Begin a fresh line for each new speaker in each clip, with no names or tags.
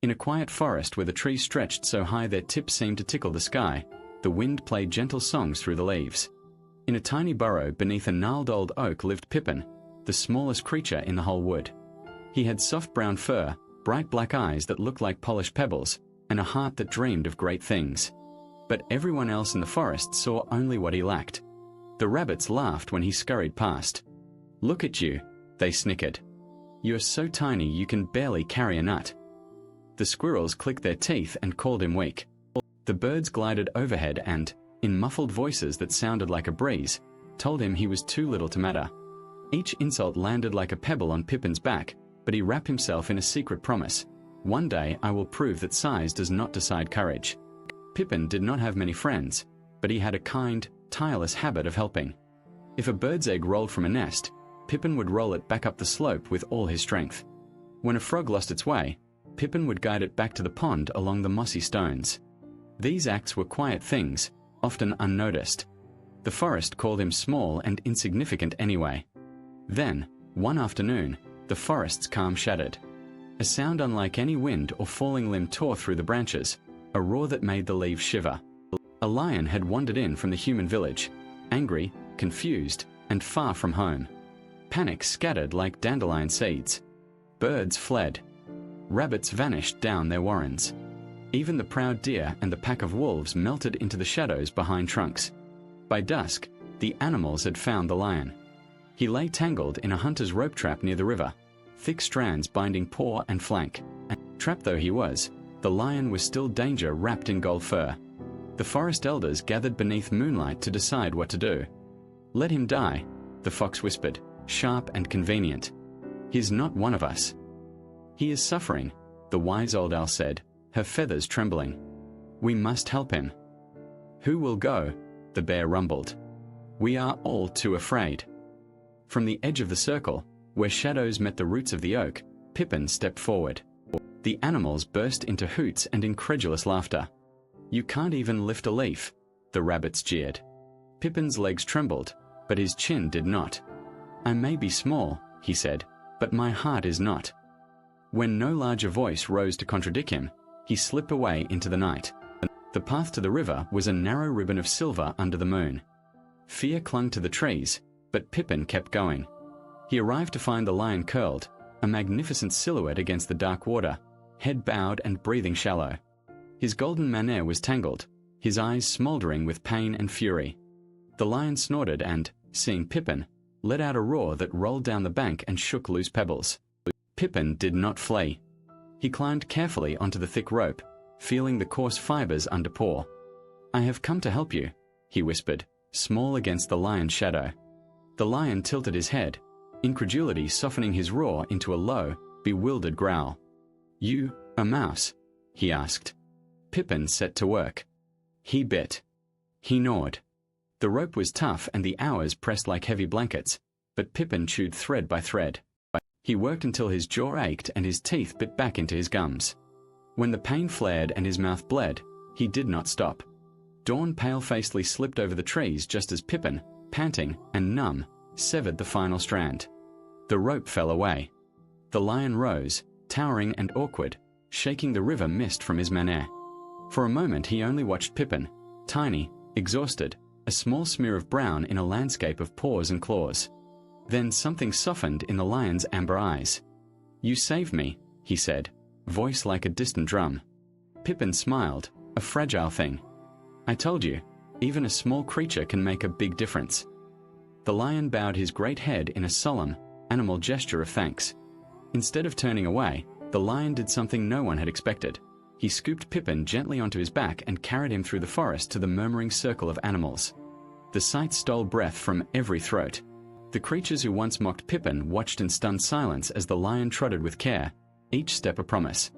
In a quiet forest where the trees stretched so high their tips seemed to tickle the sky, the wind played gentle songs through the leaves. In a tiny burrow beneath a gnarled old oak lived Pippin, the smallest creature in the whole wood. He had soft brown fur, bright black eyes that looked like polished pebbles, and a heart that dreamed of great things. But everyone else in the forest saw only what he lacked. The rabbits laughed when he scurried past. "Look at you," they snickered. "You are so tiny you can barely carry a nut." The squirrels clicked their teeth and called him weak. The birds glided overhead and, in muffled voices that sounded like a breeze, told him he was too little to matter. Each insult landed like a pebble on Pippin's back, but he wrapped himself in a secret promise. "One day I will prove that size does not decide courage." Pippin did not have many friends, but he had a kind, tireless habit of helping. If a bird's egg rolled from a nest, Pippin would roll it back up the slope with all his strength. When a frog lost its way, Pippin would guide it back to the pond along the mossy stones. These acts were quiet things, often unnoticed. The forest called him small and insignificant anyway. Then, one afternoon, the forest's calm shattered. A sound unlike any wind or falling limb tore through the branches, a roar that made the leaves shiver. A lion had wandered in from the human village, angry, confused, and far from home. Panic scattered like dandelion seeds. Birds fled. Rabbits vanished down their warrens. Even the proud deer and the pack of wolves melted into the shadows behind trunks. By dusk, the animals had found the lion. He lay tangled in a hunter's rope trap near the river, thick strands binding paw and flank. Trapped though he was, the lion was still danger wrapped in gold fur. The forest elders gathered beneath moonlight to decide what to do. "Let him die," the fox whispered, sharp and convenient. "He's not one of us." "He is suffering," the wise old owl said, her feathers trembling. "We must help him." "Who will go?" the bear rumbled. "We are all too afraid." From the edge of the circle, where shadows met the roots of the oak, Pippin stepped forward. The animals burst into hoots and incredulous laughter. "You can't even lift a leaf," the rabbits jeered. Pippin's legs trembled, but his chin did not. "I may be small," he said, "but my heart is not." When no larger voice rose to contradict him, he slipped away into the night. The path to the river was a narrow ribbon of silver under the moon. Fear clung to the trees, but Pippin kept going. He arrived to find the lion curled, a magnificent silhouette against the dark water, head bowed and breathing shallow. His golden mane was tangled, his eyes smoldering with pain and fury. The lion snorted and, seeing Pippin, let out a roar that rolled down the bank and shook loose pebbles. Pippin did not flee. He climbed carefully onto the thick rope, feeling the coarse fibers under paw. "I have come to help you," he whispered, small against the lion's shadow. The lion tilted his head, incredulity softening his roar into a low, bewildered growl. "You, a mouse?" he asked. Pippin set to work. He bit. He gnawed. The rope was tough and the hours pressed like heavy blankets, but Pippin chewed thread by thread. He worked until his jaw ached and his teeth bit back into his gums. When the pain flared and his mouth bled, he did not stop. Dawn pale-facedly slipped over the trees just as Pippin, panting and numb, severed the final strand. The rope fell away. The lion rose, towering and awkward, shaking the river mist from his mane. For a moment he only watched Pippin, tiny, exhausted, a small smear of brown in a landscape of paws and claws. Then something softened in the lion's amber eyes. "You saved me," he said, voice like a distant drum. Pippin smiled, a fragile thing. "I told you, even a small creature can make a big difference." The lion bowed his great head in a solemn, animal gesture of thanks. Instead of turning away, the lion did something no one had expected. He scooped Pippin gently onto his back and carried him through the forest to the murmuring circle of animals. The sight stole breath from every throat. The creatures who once mocked Pippin watched in stunned silence as the lion trotted with care, each step a promise.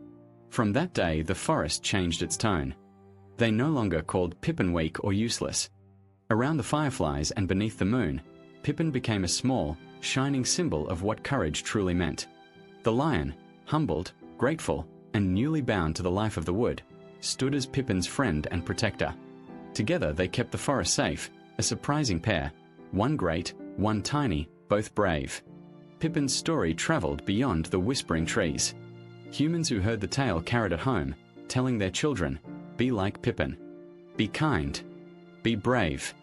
From that day, the forest changed its tone. They no longer called Pippin weak or useless. Around the fireflies and beneath the moon, Pippin became a small, shining symbol of what courage truly meant. The lion, humbled, grateful, and newly bound to the life of the wood, stood as Pippin's friend and protector. Together they kept the forest safe, a surprising pair, one great, one tiny, both brave. Pippin's story traveled beyond the whispering trees. Humans who heard the tale carried it home, telling their children, "Be like Pippin. Be kind. Be brave.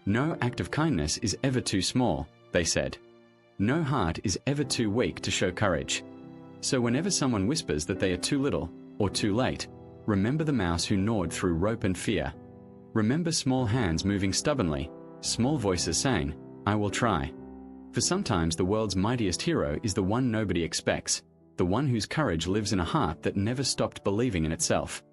No act of kindness is ever too small," they said. No heart is ever too weak to show courage. So whenever someone whispers that they are too little or too late, remember the mouse who gnawed through rope and fear. Remember small hands moving stubbornly, small voices saying, "I will try." For sometimes the world's mightiest hero is the one nobody expects, the one whose courage lives in a heart that never stopped believing in itself.